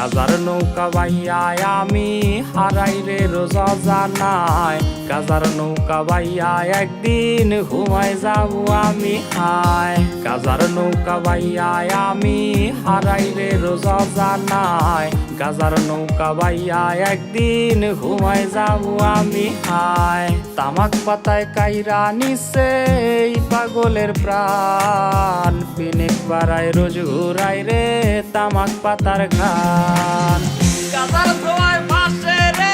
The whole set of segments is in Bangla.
গাজার নৌকা বাইয়ায় আমি হারাই রে রোজা জানায়, গাজার নৌকা বাইয়ায় একদিন ঘুমায় যাবো আমি হায়। গাজার নৌকা বাইয়ায় আমি হারাই রে রোজা জানায়, গাজার নৌকা বাইয়ায় একদিন ঘুমায় যাবো আমি হায়। তামাক পাতায় কাইরা নিছে এই পাগলের প্রাণ, পিনিক বাড়ায় রোজ ঘুরাই রে তামাক পাতার ঘান। গাজার ধোয়ায় ভাসে রে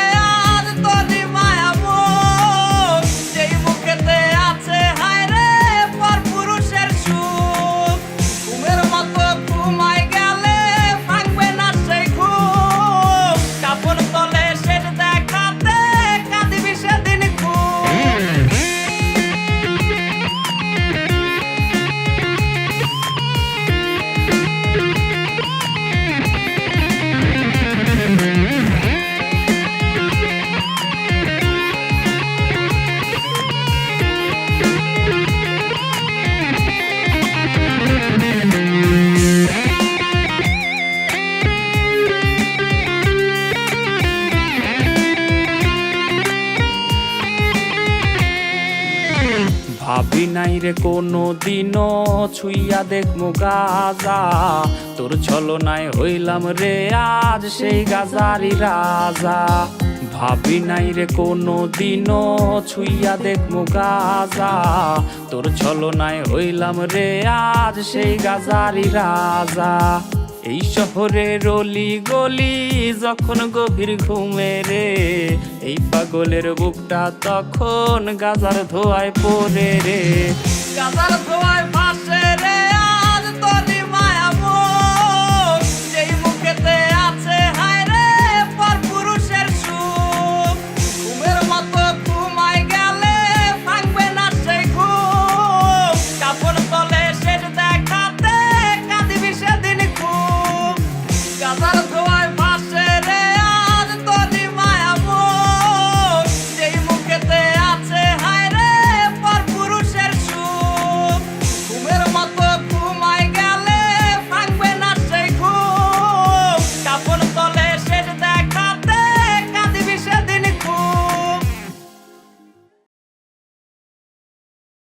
আজ তোরি মায়া মুখ, যেই মুখেতে আছে হায় রে পর পুরুষের সুখ। ঘুমের মতো ঘুমায় গেলে ভাঙবে না সেই ঘুম, কাপড় তলে সেট দেখাতে কাঁদিবি সেদিন খুব। ভাবি নাই রে কোনো দিনও ছুইয়া দেখমু গাজা, তোর ছলনায় হইলাম রে আজ সেই গাজারি রাজা। ভাবি নাই রে কোনো দিনও ছুইয়া দেখমু গাজা, তোর ছলনায় হইলাম রে আজ সেই গাজারি রাজা। এই শহরের অলি গলি যখন গভীর ঘুমে রে, এই পাগলের বুকটা তখন গাজার ধোয়ায় পড়ে রে। গাজার ধোয়ায় ভাসে